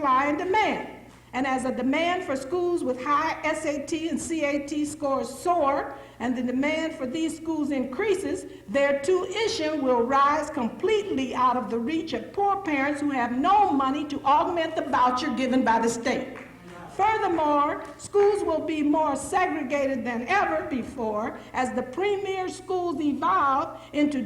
supply and demand. And as the demand for schools with high SAT and CAT scores soar, and the demand for these schools increases, their tuition will rise completely out of the reach of poor parents who have no money to augment the voucher given by the state. Furthermore, schools will be more segregated than ever before as the premier schools evolve into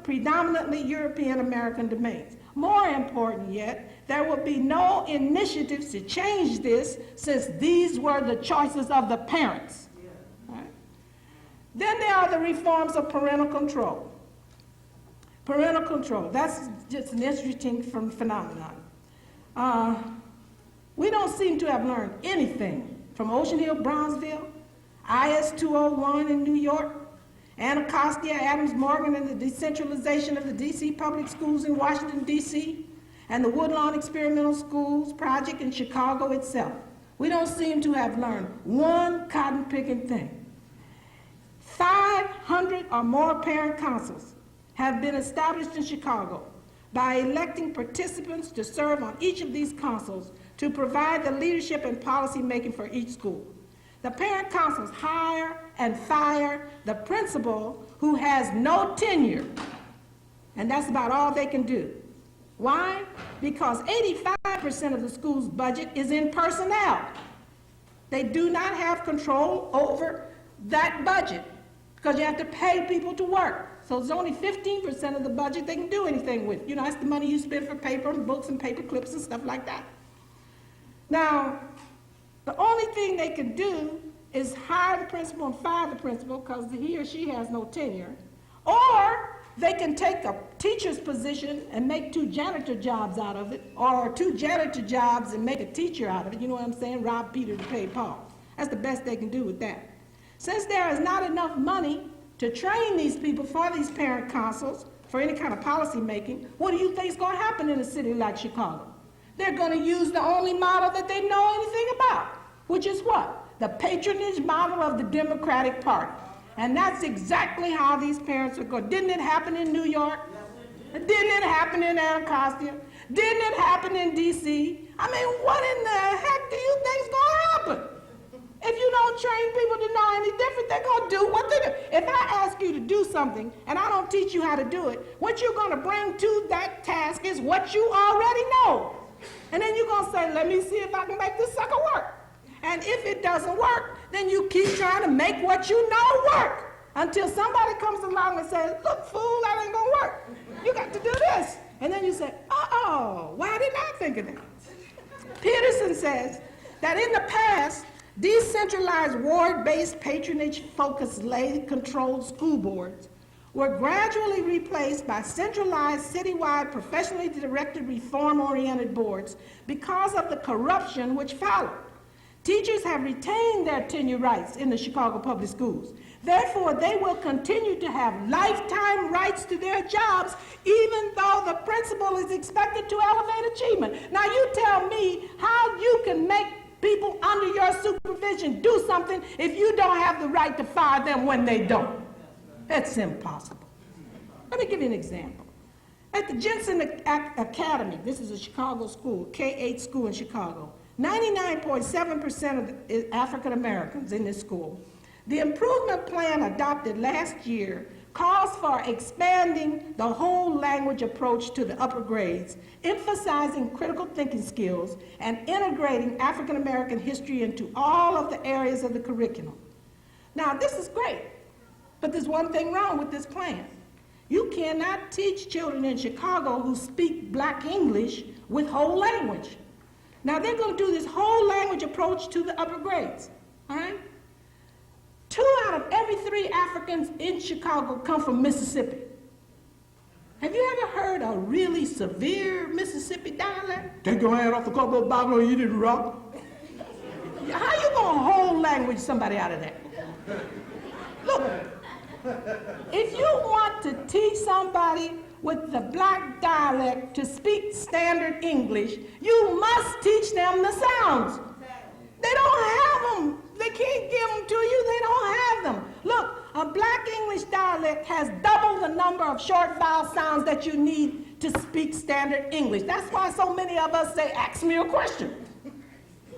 predominantly European American domains. More important yet, there will be no initiatives to change this since these were the choices of the parents. Right? Then there are the reforms of parental control. Parental control, that's just an interesting phenomenon. We don't seem to have learned anything from Ocean Hill, Brownsville, IS 201 in New York, Anacostia, Adams Morgan, and the decentralization of the D.C. public schools in Washington, D.C., and the Woodlawn Experimental Schools project in Chicago itself. We don't seem to have learned one cotton-picking thing. 500 or more parent councils have been established in Chicago by electing participants to serve on each of these councils to provide the leadership and policy making for each school. The parent councils hire and fire the principal who has no tenure, and that's about all they can do. Why? Because 85% of the school's budget is in personnel. They do not have control over that budget because you have to pay people to work. So it's only 15% of the budget they can do anything with. You know, that's the money you spend for paper and books and paper clips and stuff like that. Now, the only thing they can do is hire the principal and fire the principal because he or she has no tenure, or they can take a teacher's position and make 2 janitor jobs out of it, or 2 janitor jobs and make a teacher out of it. You know what I'm saying? Rob Peter to pay Paul. That's the best they can do with that. Since there is not enough money to train these people for these parent councils, for any kind of policy making, what do you think is going to happen in a city like Chicago? They're going to use the only model that they know anything about, which is what? The patronage model of the Democratic Party. And that's exactly how these parents are going. Didn't it happen in New York? Didn't it happen in Anacostia? Didn't it happen in D.C.? I mean, what in the heck do you think is going to happen? If you don't train people to know any different, they're going to do what they do. If I ask you to do something and I don't teach you how to do it, what you're going to bring to that task is what you already know. And then you're going to say, let me see if I can make this sucker work. And if it doesn't work, then you keep trying to make what you know work until somebody comes along and says, look, fool, that ain't going to work. You got to do this. And then you say, uh-oh, why didn't I think of that? Peterson says that in the past, decentralized ward-based patronage-focused lay-controlled school boards were gradually replaced by centralized citywide professionally directed reform-oriented boards because of the corruption which followed. Teachers have retained their tenure rights in the Chicago public schools. Therefore, they will continue to have lifetime rights to their jobs, even though the principal is expected to elevate achievement. Now, you tell me how you can make people under your supervision do something if you don't have the right to fire them when they don't. That's impossible. Let me give you an example. At the Jensen Academy, this is a Chicago school, K-8 school in Chicago, 99.7% of the African Americans in this school. The improvement plan adopted last year calls for expanding the whole language approach to the upper grades, emphasizing critical thinking skills, and integrating African American history into all of the areas of the curriculum. Now, this is great, but there's one thing wrong with this plan. You cannot teach children in Chicago who speak Black English with whole language. Now, they're going to do this whole language approach to the upper grades, all right? 2 out of every 3 Africans in Chicago come from Mississippi. Have you ever heard a really severe Mississippi dialect? Take your hand off the cover of the Bible and eat it rock. How you going to whole language somebody out of that? Look, if you want to teach somebody with the Black dialect to speak standard English, you must teach them the sounds. They don't have them. They can't give them to you. They don't have them. Look, a Black English dialect has double the number of short vowel sounds that you need to speak standard English. That's why so many of us say, ask me a question.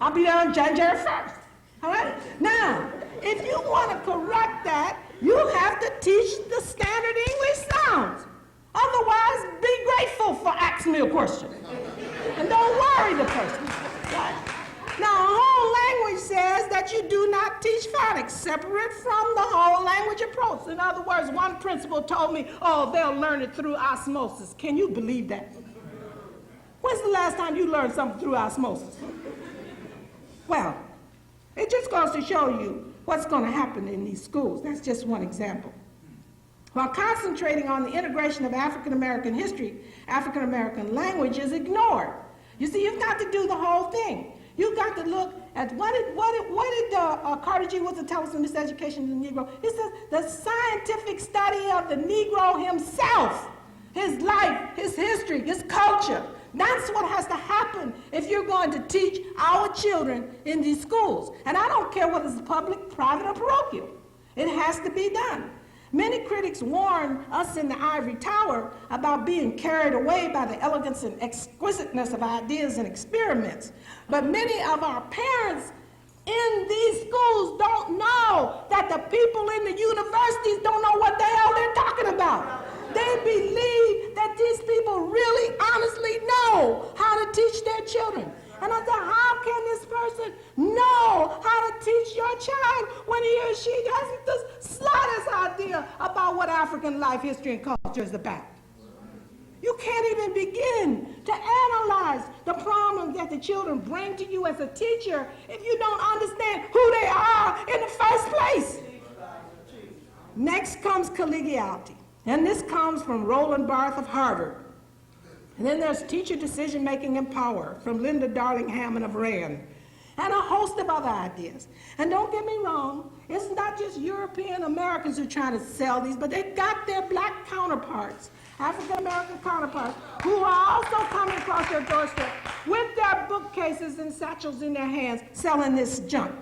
I'll be there on January 1st. All right? Now, if you want to correct that, you have to teach the standard English sounds. Otherwise, be grateful for ask me a question. And don't worry the person. Right? Now, whole language says that you do not teach phonics separate from the whole language approach. In other words, one principal told me, oh, they'll learn it through osmosis. Can you believe that? When's the last time you learned something through osmosis? Well, it just goes to show you what's going to happen in these schools. That's just one example. While concentrating on the integration of African American history, African American language is ignored. You see, you've got to do the whole thing. You've got to look at what did Carter G. Woodson tell us in this Education of the Negro? He says the scientific study of the Negro himself, his life, his history, his culture. That's what has to happen if you're going to teach our children in these schools. And I don't care whether it's public, private, or parochial. It has to be done. Many critics warn us in the ivory tower about being carried away by the elegance and exquisiteness of ideas and experiments. But many of our parents in these schools don't know that the people in the universities don't know what the hell they're talking about. They believe that these people really honestly know how to teach their children. And I said, how can this person know how to teach your child when he or she hasn't the slightest idea about what African life, history, and culture is about? You can't even begin to analyze the problems that the children bring to you as a teacher if you don't understand who they are in the first place. Next comes collegiality. And this comes from Roland Barthes of Harvard. And then there's teacher decision-making and power from Linda Darling Hammond of Rand, and a host of other ideas. And don't get me wrong, it's not just European Americans who are trying to sell these, but they've got their black counterparts, African American counterparts, who are also coming across their doorstep with their bookcases and satchels in their hands selling this junk.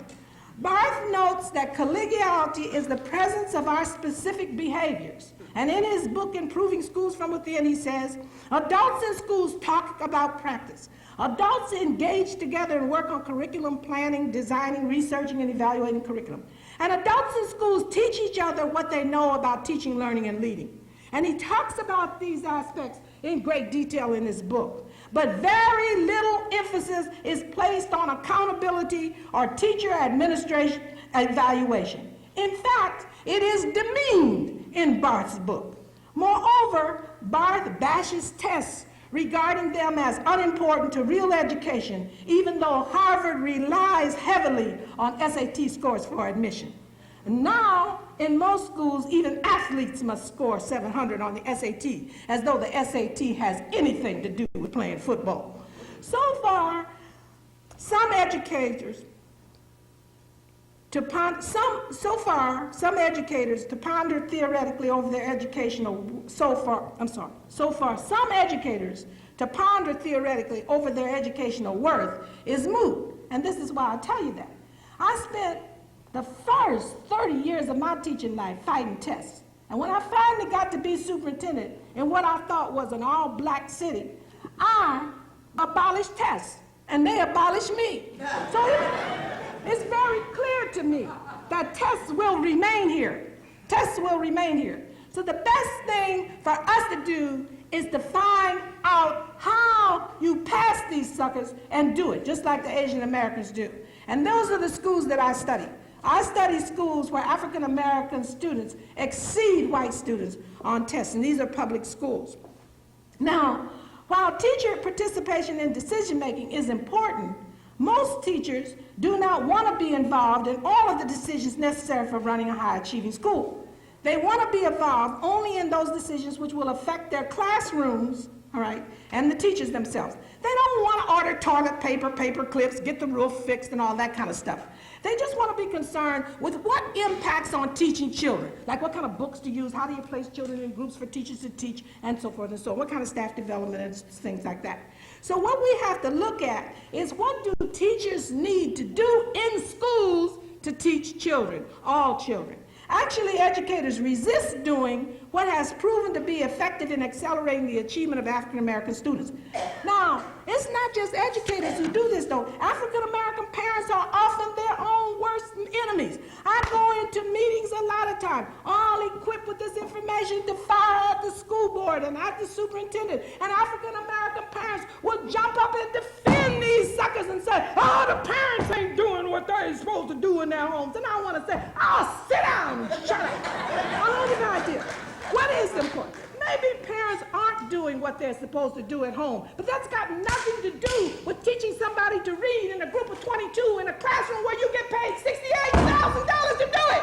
Barthes notes that collegiality is the presence of our specific behaviors. And in his book, Improving Schools from Within, he says, adults in schools talk about practice. Adults engage together and work on curriculum planning, designing, researching, and evaluating curriculum. And adults in schools teach each other what they know about teaching, learning, and leading. And he talks about these aspects in great detail in his book. But very little emphasis is placed on accountability or teacher administration evaluation. In fact, it is demeaned in Barth's book. Moreover, Barth bashes tests, regarding them as unimportant to real education, even though Harvard relies heavily on SAT scores for admission. Now, in most schools, even athletes must score 700 on the SAT, as though the SAT has anything to do with playing football. So far, some educators to ponder theoretically over their educational worth is moot. And this is why I tell you that. I spent the first 30 years of my teaching life fighting tests. And when I finally got to be superintendent in what I thought was an all-black city, I abolished tests, and they abolished me. So it's very clear to me that tests will remain here. Tests will remain here. So the best thing for us to do is to find out how you pass these suckers and do it, just like the Asian Americans do. And those are the schools that I study. I study schools where African American students exceed white students on tests, and these are public schools. Now, while teacher participation in decision-making is important, most teachers do not want to be involved in all of the decisions necessary for running a high-achieving school. They want to be involved only in those decisions which will affect their classrooms, all right, and the teachers themselves. They don't want to order toilet paper, paper clips, get the roof fixed, and all that kind of stuff. They just want to be concerned with what impacts on teaching children, like what kind of books to use, how do you place children in groups for teachers to teach, and so forth and so on, what kind of staff development and things like that. So what we have to look at is what do teachers need to do in schools to teach children, all children. Actually, educators resist doing what has proven to be effective in accelerating the achievement of African American students. Now, it's not just educators who do this, though. African American parents are often their own worst enemies. I go into meetings a lot of times, all equipped with this information to fire at the school board and at the superintendent, and African American parents will jump up and defend these suckers and say, oh, the parents ain't doing what they're supposed to do in their homes. And I want to say, oh, sit down and shut up. I don't have an idea. What is important? Maybe parents aren't doing what they're supposed to do at home, but that's got nothing to do with teaching somebody to read in a group of 22 in a classroom where you get paid $68,000 to do it.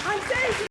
I'm saying